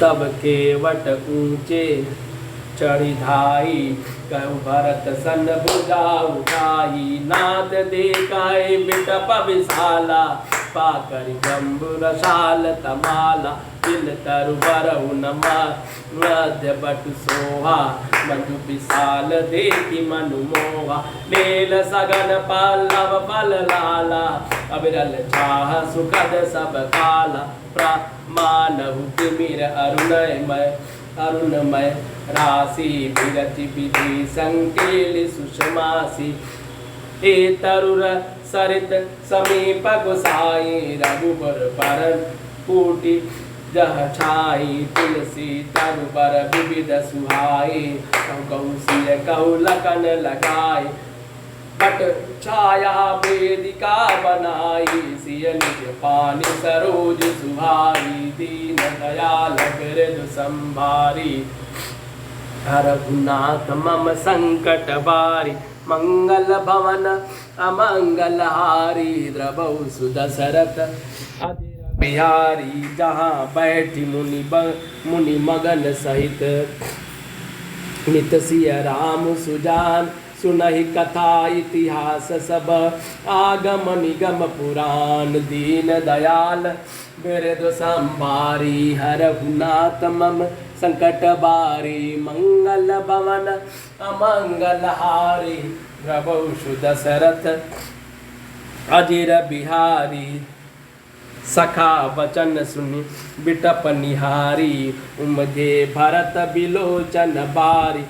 तब केवट ऊंचे चढ़ी धाई, कहु भरत सन भुजा उठाई। नाथ देखाए बिटप विशाला, पाकर जम्बुरशाल तमाला। तिल तरु बरहु मध्य बटु सोहा, मधु विशाल देखी मनु मोहा। नील सगन पल्लव फल लाला, अविरल छाह सुखद सब काला। प्रमानहु तिमिर अरुणमय राशि, विरचि विधि संकेल सुषमासी। ए तरुर सरित समीप गोसाई, रघुबर परन पूटी जह छाई। तुलसी तरुबर विविध सुहाई, कहु सिय कहु लखन लगाई। पट छाया वेदिका बनाई, सिय निज पानी सरोज सुहाई। दीन दयाल बिरधु संभारी, रघुनाथ मम संकट बारी। मंगल भवन अमंगल हारी, द्रवहु सुदशरथ अधीर बिहारी। जहाँ बैठी मुनि मगन सहित, नित सिय राम सुजान। सुनहि कथा इतिहास सब, आगम निगम पुराण। दीन दयाल बिरधु संभारी, रघुनाथ मम संकट बारी। मंगल भवन अमंगल हारी, प्रभु दशरथ अजिर बिहारी। सखा वचन सुनि बिटप निहारी, उमगे भरत बिलोचन बारी।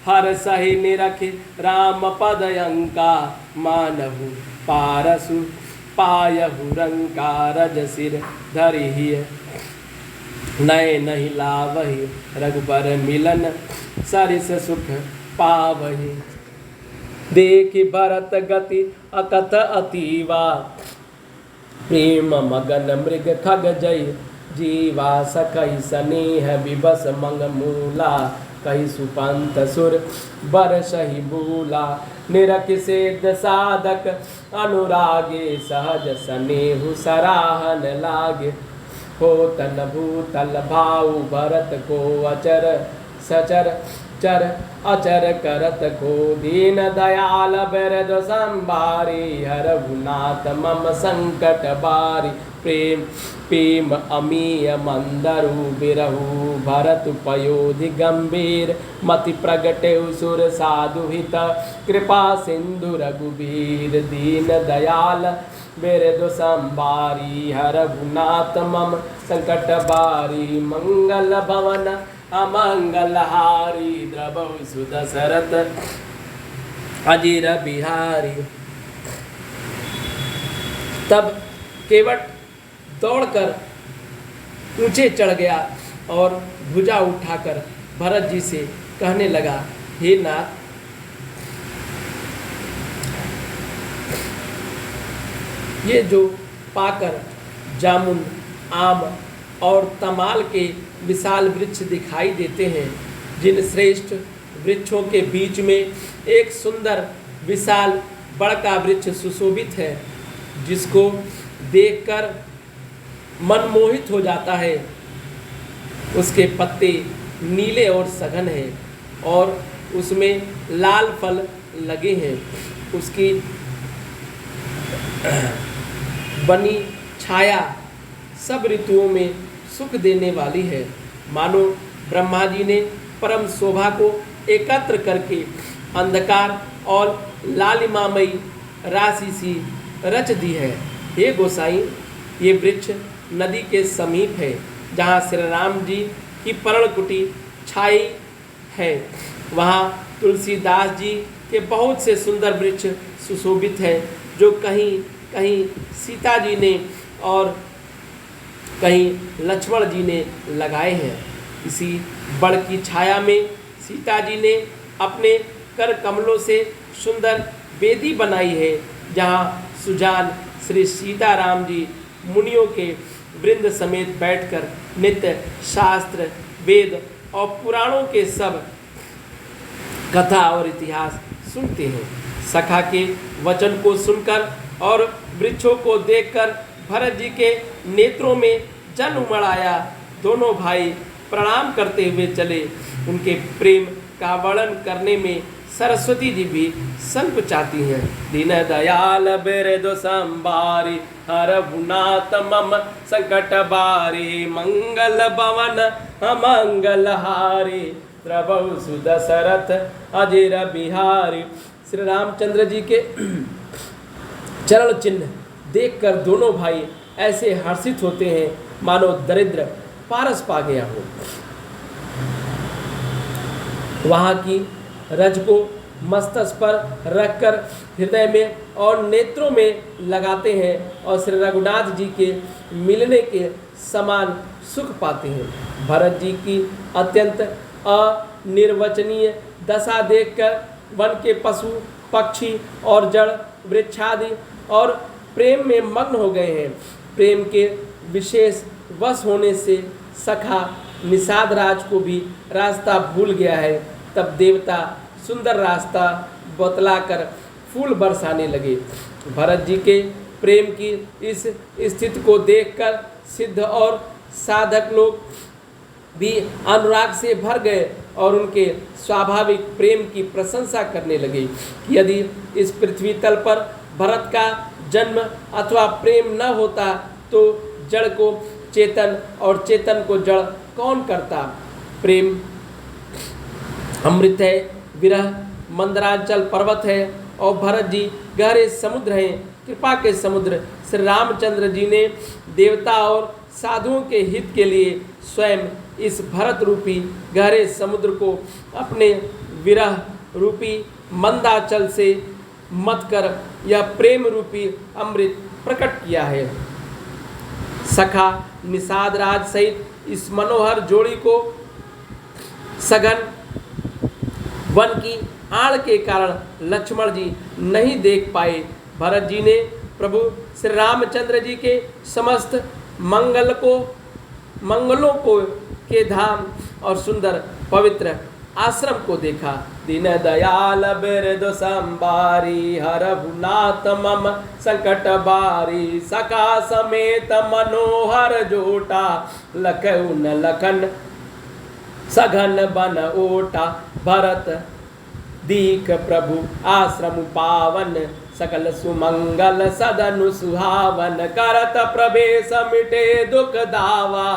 हर सही निरखि राम पद अंका, मानहु पारसु पायहु रंका। रज सिर धरिहि नय नहीं लावहि, रघुबर मिलन सरिस सुख पावहि। देखि भरत गति अकथ अतीवा, प्रेम मगन मृग खग जय जीवा। सखई स्नेह विबस मंग मूला, कही सुपंत सुर बरसहि बूला। निरखि सिद्ध साधक अनुरागे, सहज स्नेहु सराहन लागे। होतन भूतल भाऊ भरत को, अचर सचर चर अचर करत को। दीन दयाल बिरधु संभारी, रघुनाथ मम संकट बारी। प्रेम प्रेम अमीय मंदरु बिरहु, भरत पयोधि गंभीर। मति प्रगटेउ सुर साधु हित, कृपा सिंधु रघुबीर। दीन दयाल बिरधु संभारी, रघुनाथ मम संकट बारी। मंगल भवन अमंगल हारी, द्रवहु सुदशरथ अजिर बिहारी। तब केवट दौड़कर ऊंचे चढ़ गया और भुजा उठाकर भरत जी से कहने लगा, हे नाथ, ये जो पाकर जामुन आम और तमाल के विशाल वृक्ष दिखाई देते हैं, जिन श्रेष्ठ वृक्षों के बीच में एक सुंदर विशाल बड़का वृक्ष सुशोभित है, जिसको देखकर मन मोहित हो जाता है। उसके पत्ते नीले और सघन हैं और उसमें लाल फल लगे हैं। उसकी बनी छाया सब ऋतुओं में सुख देने वाली है। मानो ब्रह्मा जी ने परम शोभा को एकत्र करके अंधकार और लालिमामयी राशि सी रच दी है। हे गोसाई, ये वृक्ष नदी के समीप है, जहाँ श्री राम जी की पर्णकुटी छाई है। वहाँ तुलसीदास जी के बहुत से सुंदर वृक्ष सुशोभित हैं, जो कहीं कहीं सीता जी ने और कहीं लक्ष्मण जी ने लगाए हैं। इसी बड़ की छाया में सीता जी ने अपने कर कमलों से सुंदर वेदी बनाई है, जहाँ सुजान श्री सीताराम जी मुनियों के वृंद समेत बैठकर नित्य शास्त्र वेद और पुराणों के सब कथा और इतिहास सुनते हैं। सखा के वचन को सुनकर और वृक्षों को देखकर भरत जी के नेत्रों में जल उमड़ आया। दोनों भाई प्रणाम करते हुए चले। उनके प्रेम का वर्णन करने में सरस्वती जी भी संकोचाती हैं। दीन दयाल बिरदु संबारी हरहुनाथ मम संकट बारी मंगल भवन अमंगल हारी प्रभु सुदशरथ अजिर बिहारी। श्री रामचंद्र जी के चरण चिन्ह देखकर दोनों भाई ऐसे हर्षित होते हैं मानो दरिद्र पारस पा गया हो। वहाँ की रज को मस्तक पर रखकर हृदय में और नेत्रों में लगाते हैं और श्री रघुनाथ जी के मिलने के समान सुख पाते हैं। भरत जी की अत्यंत अनिर्वचनीय दशा देखकर वन के पशु पक्षी और जड़ वृक्षादि और प्रेम में मग्न हो गए हैं। प्रेम के विशेष वश होने से सखा निषाद राज को भी रास्ता भूल गया है। तब देवता सुंदर रास्ता बतलाकर फूल बरसाने लगे। भरत जी के प्रेम की इस स्थिति को देखकर सिद्ध और साधक लोग भी अनुराग से भर गए और उनके स्वाभाविक प्रेम की प्रशंसा करने लगे। यदि इस पृथ्वी तल पर भरत का जन्म अथवा प्रेम न होता तो जड़ को चेतन और चेतन को जड़ कौन करता। प्रेम अमृत है, विरह मंदरांचल पर्वत है और भरत जी गहरे समुद्र हैं, कृपा के समुद्र। श्री रामचंद्र जी ने देवता और साधुओं के हित के लिए स्वयं इस भरत रूपी गहरे समुद्र को अपने विरह रूपी मंदाचल से मत कर यह प्रेम रूपी अमृत प्रकट किया है। सखा निषाद राज सहित इस मनोहर जोड़ी को सघन वन की आड़ के कारण लक्ष्मण जी नहीं देख पाए। भरत जी ने प्रभु श्री रामचंद्र जी के समस्त मंगलों को के धाम और सुंदर पवित्र आश्रम को देखा। दीन दयाल बिरदु संबारी हरहुनाथ मम संकट बारी सखा समेत मनोहर जोटा लखउन लखन सघन बन ओटा। भरत दीख प्रभु आश्रम पावन सकल सुमंगल सदनु सुहावन करत प्रवेश मिटे दुख दावा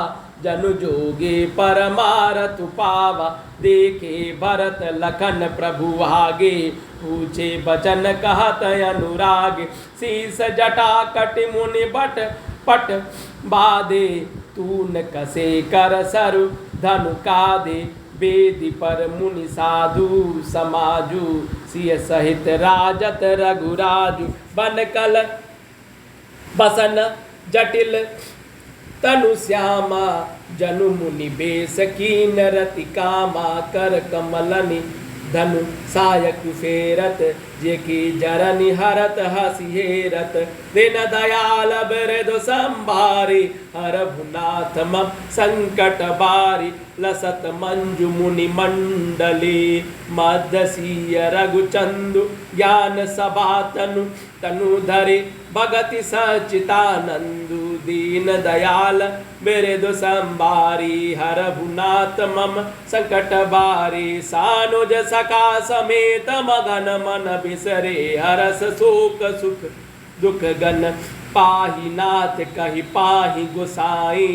जनु जोगे परमारथ पावा। देखे भरत लखन प्रभु आगे पूछे बचन कहत अनुराग शीस जटा कट मुनि बट पट बादे तून कसे कर सरु धनु कादे। वेदी पर मुनि साधु समाजु सिय सहित राजत रघुराजु बन कल बसन जटिल तनु श्यामा जनु मुनि बेस कीन रति कामा कर कमलनि धनु सायक फेरत जे की जरनि हरत हसिहेरत। दिन दयाल बिरदु संभारी हरहुनाथ मम संकट बारी लसत मंजु मुनि मंडली मदसीय रघुचंदु ज्ञान सभा तनु तनु धरि भगति सचितानंदु। दीन दयाल बिरदु संभारी हरहुनाथ मम संकट बारी सानुज सखा समेत मगन मन बिसरे हरस शोक सुख दुख गन पाहि नाथ कहि पाहि गोसाई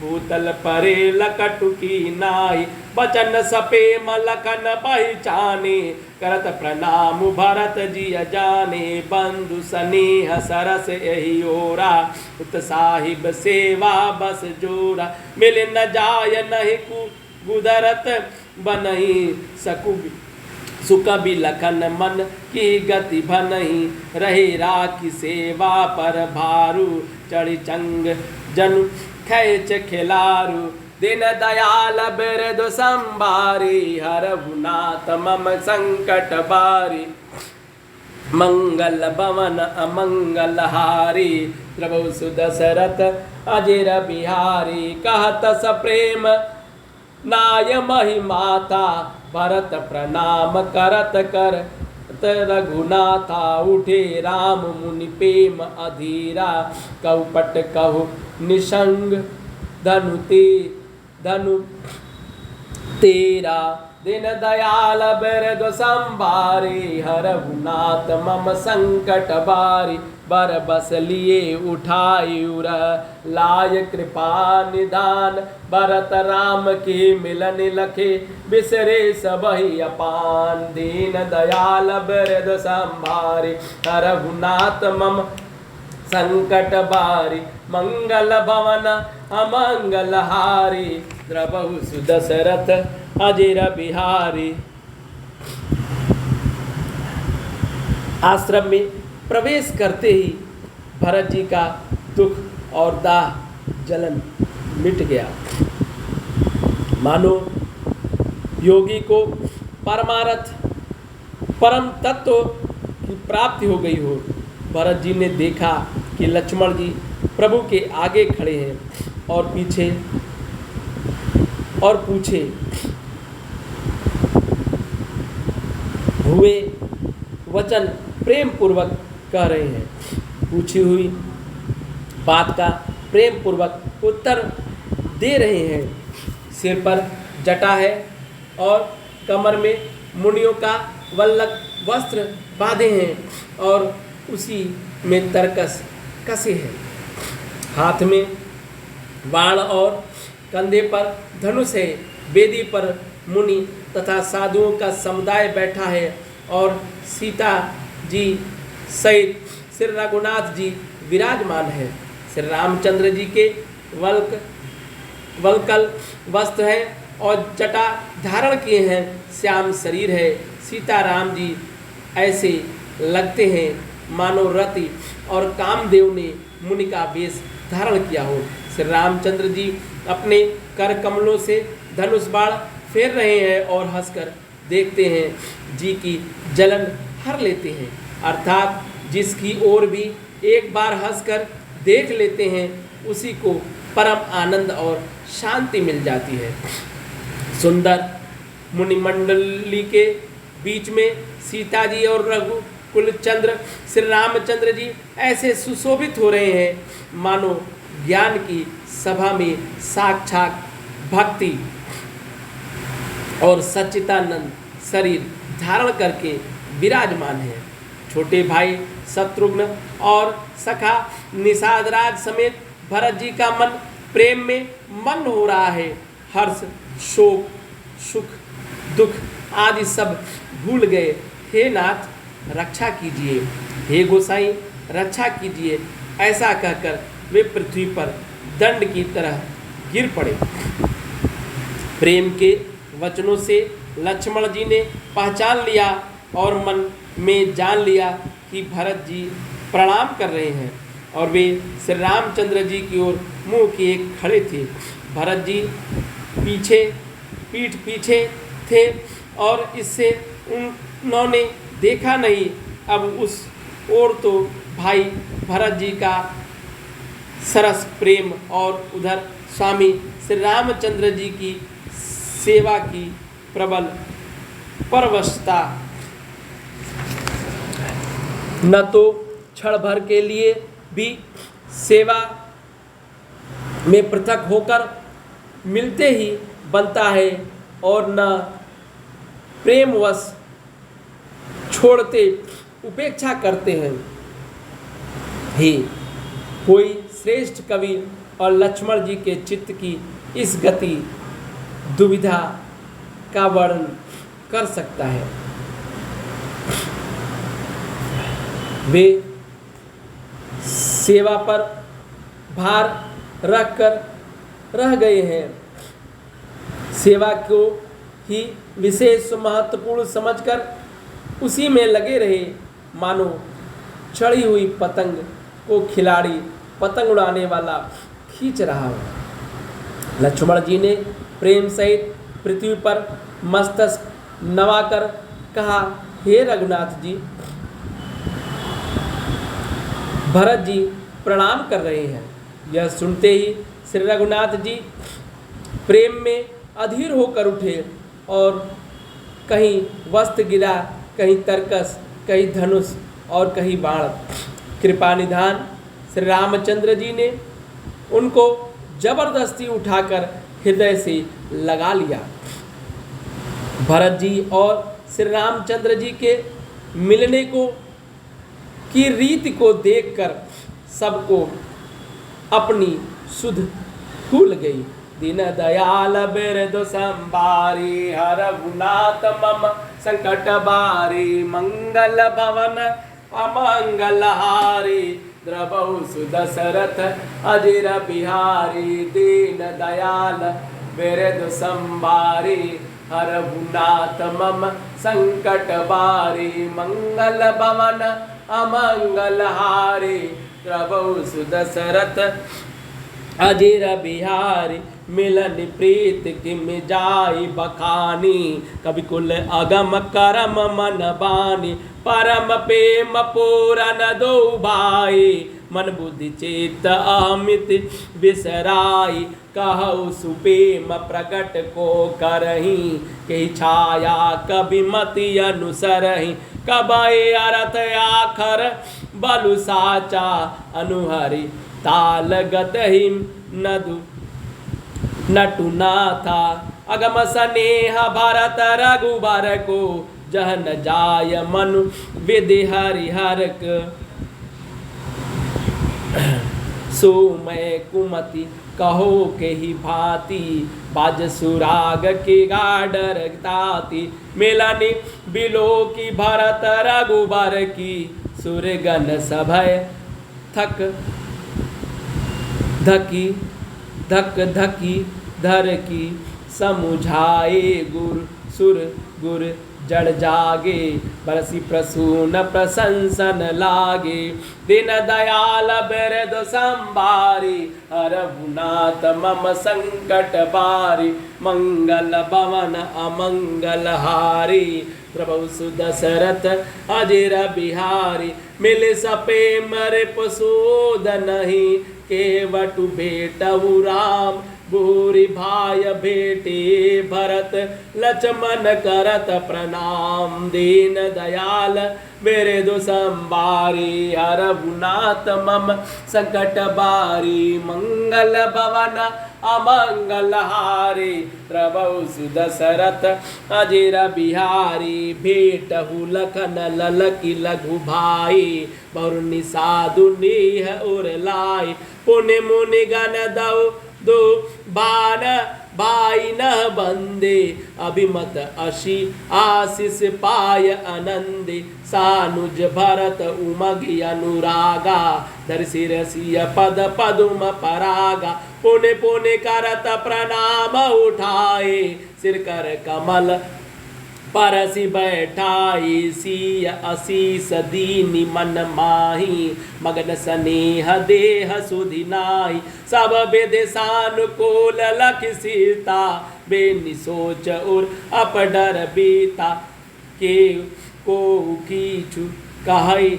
भूतल परे लकटु की नाई बचन सपे मलखन पहचाने करत प्रणाम भरत जी जाने बंधु स्नेह सरस यही ओरा उत साहिब सेवा बस जोरा मिल न जाय नहीं गुदरत बनही सकु सुकबि लखन मन की गति भनही रहे राखी सेवा पर भारू चढ़ी चंग जनु खैच खिलारू। दिन दयाल बिरदु संभारी हरहुनाथ मम संकट बारी मंगल भवन अमंगल हारी प्रभु सुदशरथ अजिर बिहारी। कहत सप्रेम नाय महिमाता भरत प्रणाम करत कर रघुनाथा उठे राम मुनि प्रेम अधीरा। कहुपट कहु निसंग धनु तेरा दिन दयाल बिरद संभारी, हरहुनाथ मम संकट बारी। बर बस लिए उठाई उर लाय कृपा निदान, भरत राम की मिलन लखे बिसरे सबहि अपान। दीन दयाल बिरद संभारी, हरहुनाथ मम संकट बारी। मंगल भवन अमंगल हारी, द्रवहु सुदशरथ अजिर बिहारी। आश्रम में प्रवेश करते ही भरत जी का दुख और दाह जलन मिट गया, मानो योगी को परमार्थ परम तत्व की प्राप्ति हो गई हो। भरत जी ने देखा कि लक्ष्मण जी प्रभु के आगे खड़े हैं और पीछे और पूछे हुए वचन प्रेम पूर्वक कह रहे हैं, पूछी हुई बात का प्रेम पूर्वक उत्तर दे रहे हैं। सिर पर जटा है और कमर में मुनियों का वल्लक वस्त्र बांधे हैं और उसी में तरकस कसे हैं। हाथ में बाण और कंधे पर धनुष है। वेदी पर मुनि तथा साधुओं का समुदाय बैठा है और सीता जी सहित श्री रघुनाथ जी विराजमान है। श्री रामचंद्र जी के वल्कल वस्त्र है और जटा धारण किए हैं। श्याम शरीर है। सीताराम जी ऐसे लगते हैं मानो रति और कामदेव ने मुनि का वेश धारण किया हो। श्री रामचंद्र जी अपने कर कमलों से धनुष बाण फेर रहे हैं और हंसकर देखते हैं जी की जलन हर लेते हैं, अर्थात जिसकी ओर भी एक बार हंसकर देख लेते हैं उसी को परम आनंद और शांति मिल जाती है। सुंदर मुनिमंडली के बीच में सीता जी और रघुकुल चंद्र श्री रामचंद्र जी ऐसे सुशोभित हो रहे हैं मानो ज्ञान की सभा में साक्षात भक्ति और सच्चिदानंद शरीर धारण करके विराजमान है। छोटे भाई शत्रुघ्न और सखा निषादराज समेत भरत जी का मन प्रेम में मग्न हो रहा है। हर्ष, शोक, सुख, दुख आदि सब भूल गए। हे नाथ रक्षा कीजिए, हे गोसाई रक्षा कीजिए, ऐसा कहकर वे पृथ्वी पर दंड की तरह गिर पड़े। प्रेम के वचनों से लक्ष्मण जी ने पहचान लिया और मन में जान लिया कि भरत जी प्रणाम कर रहे हैं और वे श्री रामचंद्र जी की ओर मुँह किए खड़े थे। भरत जी पीठ पीछे थे और इससे उन्होंने देखा नहीं। अब उस ओर तो भाई भरत जी का सरस प्रेम और उधर स्वामी श्री रामचंद्र जी की सेवा की प्रबल परवशता। न तो क्षण भर के लिए भी सेवा में पृथक होकर मिलते ही बनता है और न प्रेमवश छोड़ते उपेक्षा करते हैं। ही कोई श्रेष्ठ कवि और लक्ष्मण जी के चित्त की इस गति दुविधा का वर्णन कर सकता है। वे सेवा पर भार रखकर रह गए हैं। सेवा को ही विशेष महत्वपूर्ण समझकर उसी में लगे रहे, मानो चढ़ी हुई पतंग को खिलाड़ी पतंग उड़ाने वाला खींच रहा हो। लक्ष्मण जी ने प्रेम सहित पृथ्वी पर मस्तक नवाकर कहा, हे रघुनाथ जी। भरत जी प्रणाम कर रहे हैं। यह सुनते ही श्री रघुनाथ जी प्रेम में अधीर होकर उठे और कहीं वस्त्र गिरा, कहीं तरकस, कहीं धनुष और कहीं बाण। कृपा निधान श्री रामचंद्र जी ने उनको जबरदस्ती उठाकर हृदय से लगा लिया। भरत जी और श्री रामचंद्र जी के मिलने को की रीति को देखकर सबको अपनी सुध भूल गई। दीन दयाल बिरदु संभारी हरहुनाथ मम संकट बारी मंगल भवन अमंगल हारी द्रवहु सुदशरथ अजिर बिहारी। दीन दयाल बिरदु संभारी हरहुनाथ मम संकट बारी मंगल भवन अमंगल हारी द्रवहु सुदशरथ अजिर बिहारी। मिलन प्रीत किम जाई बखानी कवि कुल अगम करम मन बानी। परम प्रेम पूरन दो भाई मन बुद्धि चेत अमित बिसराई। कहु सुप्रेम प्रकट को करही के छाया कवि मति अनुसरही। कबय अर्थ आखर बलु साचा अनुहरि ताल गतहि नदु नटुनाथा। अगम स्नेह भरत रघुबर को जहन जाय मनु विधि हरिहरक। सो मैं कुमति कहो के ही भांति बाज सुराग की गाडर ताती। मिलनी बिलो की भरत रघुबर की सुरगन सभय थक धकी धक धकी धर की समुझाए गुर सुर गुर जड़ जागे बरसी प्रसून प्रशंसन लागे। दिन दयाल बिरद संभारी हरहुनाथ मम संकट बारी मंगल भवन अमंगल हारी प्रभु सुदशरथ अजिर बिहारी। मिल सपे मरे पसूद नहीं केवटु भेटहु राम भूरि भाय भेटे भरत लक्ष्मण करत प्रणाम। दीन दयाल बिरदु संभारी हरहुनाथ मम संकट बारी मंगल भवन अमंगल हारी प्रभु सुदशरथ अजिर बिहारी। भेटहु लखन ललकी लघु भाई बहुनि साधु नेह उर लाई। पुण्य मुनि गण दो बान बाई न बंदे अभिमत अशी आशीष पाय आनंदे। सानुज भरत उमगी अनुरागा धरसी रसिय पद पदुम परागा। पुण्य पुण्य करत प्रणाम उठाए सिर कर कमल परसि बैठाई। सिय असीस दीनि मन माही मगन स्नेह देह सुधि नाहि। सब विध सानुकूल लख सीता बेनि सोच उर अपडर बीता। के को किछु कहै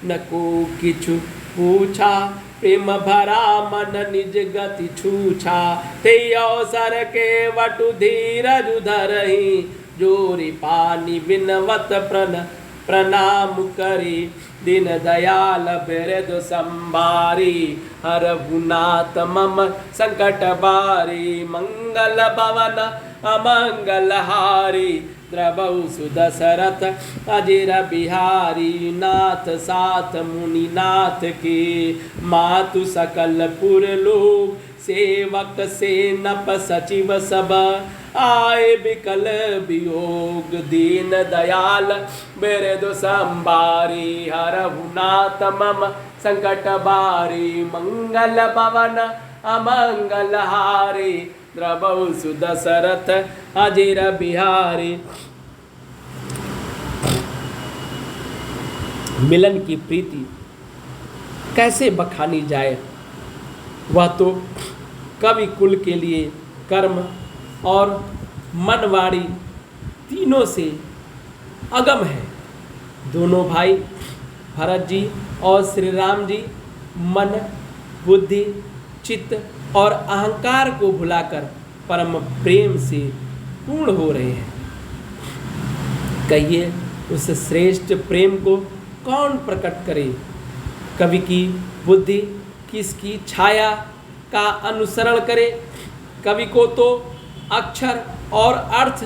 न को किछु पूछा प्रेम भरा मन निज गति छूछा। ते अवसर के वटु धीरज धरहि जोरी पानी बिनवत प्रणाम करी। दिन दयाल बिरदु संभारी हरहुनाथ मम संकट बारी मंगल भवन अमंगल हारी द्रवहु सुदशरथ अजिर बिहारी। नाथ साथ मुनि नाथ के मातु सकल पुर लोग सेवक से नप सचिव सब आए बिकल वियोग। दीन दयाल बिरदु संभारी हरहुनाथ मम संकट बारी मंगल भवन अमंगल हारी द्रवहु सुदशरथ अजिर बिहारी। मिलन की प्रीति कैसे बखानी जाए, वह तो कवि कुल के लिए कर्म और मनवाड़ी तीनों से अगम है। दोनों भाई भरत जी और श्री राम जी मन बुद्धि चित्त और अहंकार को भुलाकर परम प्रेम से पूर्ण हो रहे हैं। कहिए उस श्रेष्ठ प्रेम को कौन प्रकट करे। कवि की बुद्धि किसकी छाया का अनुसरण करे। कवि को तो अक्षर और अर्थ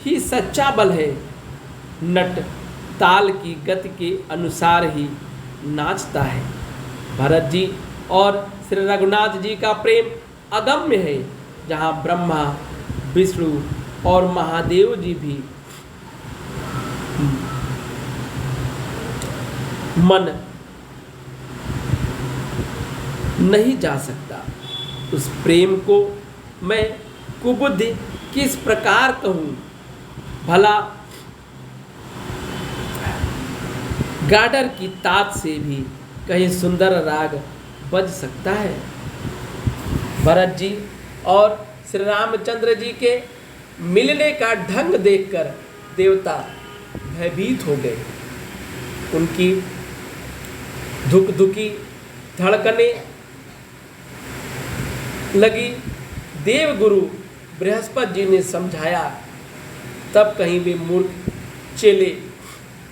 ही सच्चा बल है। नट ताल की गति के अनुसार ही नाचता है। भरत जी और श्री रघुनाथ जी का प्रेम अगम्य है, जहाँ ब्रह्मा, विष्णु और महादेव जी भी मन नहीं जा सकता। उस प्रेम को मैं कुबुद्धि किस प्रकार कहूँ? भला गाडर की तात से भी कहीं सुंदर राग बज सकता है। भरत जी और श्री रामचंद्र जी के मिलने का ढंग देखकर देवता भयभीत हो गए। उनकी धुकधुकी धड़कने लगी। देवगुरु बृहस्पति जी ने समझाया, तब कहीं वे मूर्ख चेले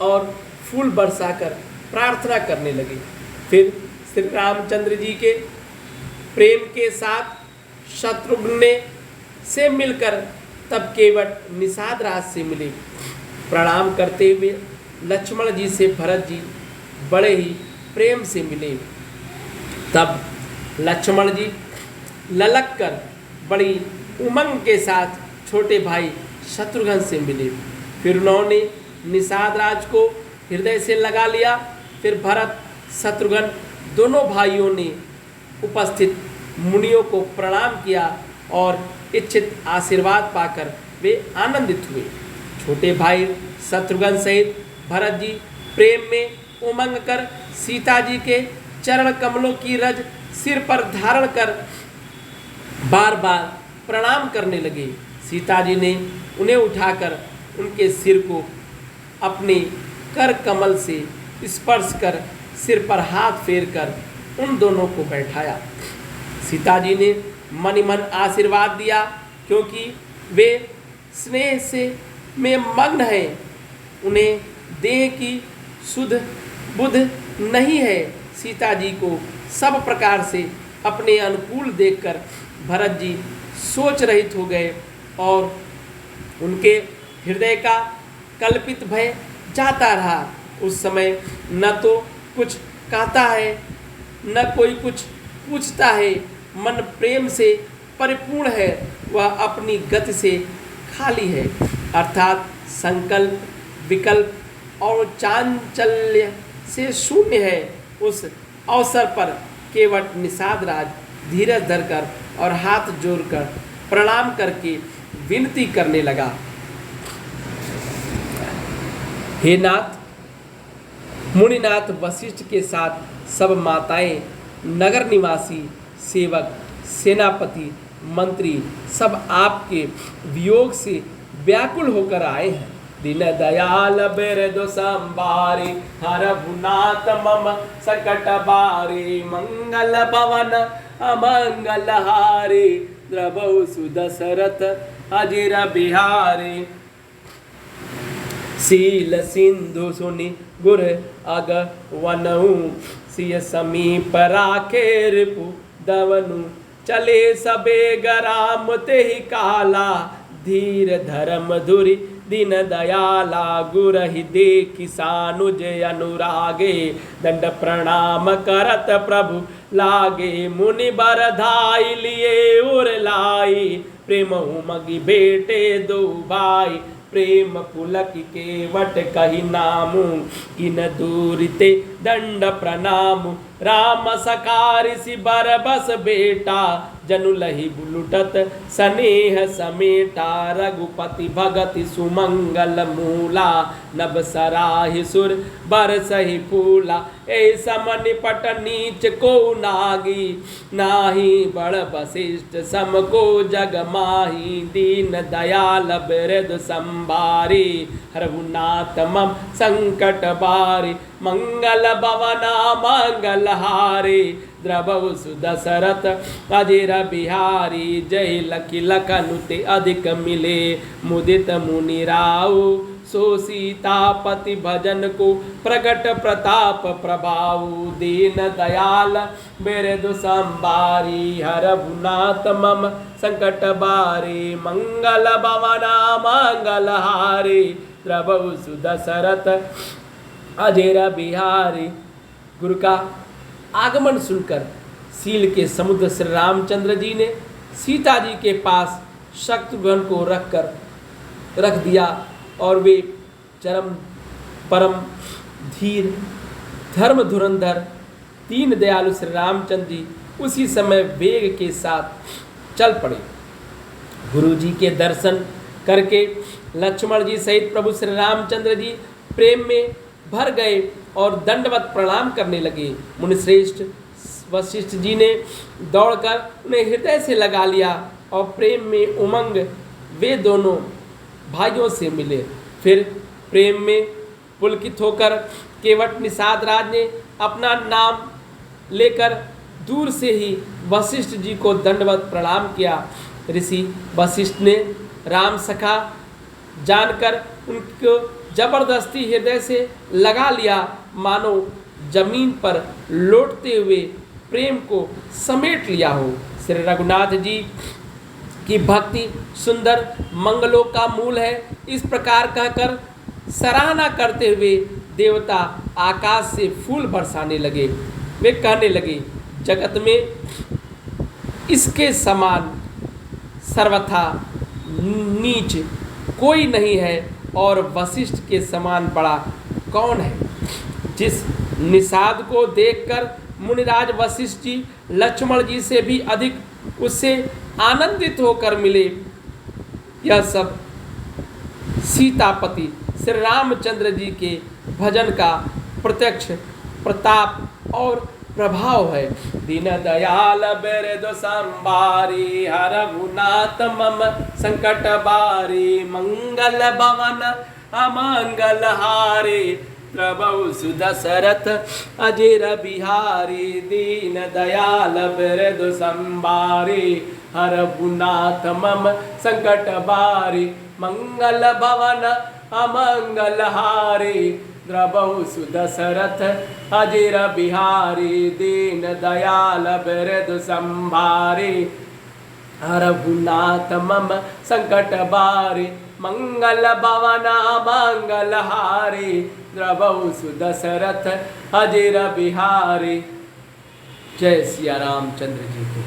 और फूल बरसाकर प्रार्थना करने लगे। फिर श्री रामचंद्र जी के प्रेम के साथ शत्रुघ्न से मिलकर तब केवट निषाद राज से मिले। प्रणाम करते हुए लक्ष्मण जी से भरत जी बड़े ही प्रेम से मिले। तब लक्ष्मण जी ललक कर बड़ी उमंग के साथ छोटे भाई शत्रुघ्न से मिले। फिर उन्होंने निषाद राज को हृदय से लगा लिया। फिर भरत शत्रुघ्न दोनों भाइयों ने उपस्थित मुनियों को प्रणाम किया और इच्छित आशीर्वाद पाकर वे आनंदित हुए। छोटे भाई शत्रुघ्न सहित भरत जी प्रेम में उमंग कर सीता जी के चरण कमलों की रज सिर पर धारण कर बार बार प्रणाम करने लगे। सीता जी ने उन्हें उठाकर उनके सिर को अपने कर कमल से स्पर्श कर सिर पर हाथ फेर कर उन दोनों को बैठाया। सीता जी ने मन ही मन आशीर्वाद दिया, क्योंकि वे स्नेह से में मग्न हैं। उन्हें देह की सुध बुध नहीं है। सीता जी को सब प्रकार से अपने अनुकूल देखकर भरत जी सोच रहित हो गए और उनके हृदय का कल्पित भय जाता रहा। उस समय न तो कुछ कहता है न कोई कुछ पूछता है। मन प्रेम से परिपूर्ण है, वह अपनी गति से खाली है, अर्थात संकल्प विकल्प और चांचल्य से शून्य है। उस अवसर पर केवट निषाद राज धीरज धरकर और हाथ जोड़कर प्रणाम करके विनती करने लगा, हे नाथ, मुनिनाथ वशिष्ठ के साथ सब माताएं, नगर निवासी, सेवक, सेनापति, मंत्री सब आपके वियोग से व्याकुल होकर आए हैं। दीन दयाल बिरदु संभारे, हरहुनाथ मम सकट बारे, मंगल भवन अमंगल हारे, द्रवौ सुदशरथ अजिर बिहारे। शील सिंधु सुनि गुर अग वनऊ, सिय समीप राखे रिपु दवनु, चले सबे गराम तेहि काला, धीर धर्म धुरि दीन दयाला, गुरहि देखि सानुज अनुरागे, दंड प्रणाम करत प्रभु लागे, मुनि बरधाई लिए उर लाई, प्रेम उमगी बेटे दो भाई, प्रेम पुलक केवट कही नामु, किन दूरिते दंड प्रणामु, राम सकारी सि बरबस बेटा, जनु लहि बुलुटत स्नेह समेटा, रघुपति भगति सुमंगल मूला, नभ सराहि सुर बरसहि फूला, ऐसा निपट नीच को नागी, नाही बड़ वशिष्ठ सम को जग माही, दीन दयाल बिरद संभारी, हरहुनाथ मम संकट बारी, मंगल भवना मंगल हारे, द्रवौ सुदशरथ अजिर बिहारी, जय लखि लखनुते अधिक मिले, मुदित मुनि राउ सो सीतापति भजन को प्रकट प्रताप प्रभाव, दीन दयाल बिरदु संबारी, हरहुनाथ मम संकट बारे, मंगल भवना मंगल हारे, प्रभु सुदशरथ अजेर बिहारी। गुरु का आगमन सुनकर सील के समुद्र श्री रामचंद्र जी ने सीता जी के पास शत्रुघ्न को रख दिया और वे चरम परम धीर धर्म धुरंधर दीन दयालु श्री रामचंद्र जी उसी समय वेग के साथ चल पड़े। गुरु जी के दर्शन करके लक्ष्मण जी सहित प्रभु श्री रामचंद्र जी प्रेम में भर गए और दंडवत प्रणाम करने लगे। मुनिश्रेष्ठ वशिष्ठ जी ने दौड़कर उन्हें हृदय से लगा लिया और प्रेम में उमंग वे दोनों भाइयों से मिले। फिर प्रेम में पुलकित होकर केवट निषाद राज ने अपना नाम लेकर दूर से ही वशिष्ठ जी को दंडवत प्रणाम किया। ऋषि वशिष्ठ ने राम सखा जानकर उनको जबरदस्ती हृदय से लगा लिया, मानो जमीन पर लौटते हुए प्रेम को समेट लिया हो। श्री रघुनाथ जी की भक्ति सुंदर मंगलों का मूल है, इस प्रकार कहकर सराहना करते हुए देवता आकाश से फूल बरसाने लगे। वे कहने लगे, जगत में इसके समान सर्वथा नीच कोई नहीं है और वशिष्ठ के समान बड़ा कौन है। जिस निषाद को देखकर मुनिराज वशिष्ठ जी लक्ष्मण जी से भी अधिक उससे आनंदित होकर मिले, यह सब सीतापति श्री रामचंद्र जी के भजन का प्रत्यक्ष प्रताप और प्रभाव है। दीन दयाल बिरदु संबारी, हरहुनाथ मम संकट बारी, मंगल भवन अमंगल हारे, प्रभु सुदशरथ अजेर बिहारी। दीन दयाल बिरदु संबारी, हरहुनाथ मम संकट बारी, मंगल भवन अमंगल हारे, प्रभु सुदशरथ अजेर बिहारी। दीन दयाल बिरदु संभारे, हरहुनाथ मम संकट बारे, मंगल भवन मंगल हारे, प्रभु सुदशरथ अजेर बिहारी। जय सिया रामचंद्र जी की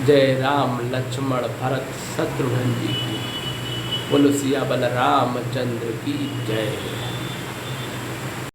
जय, राम लक्ष्मण भरत शत्रुघ्न जी की, बोलो सिया बल रामचंद्र की जय।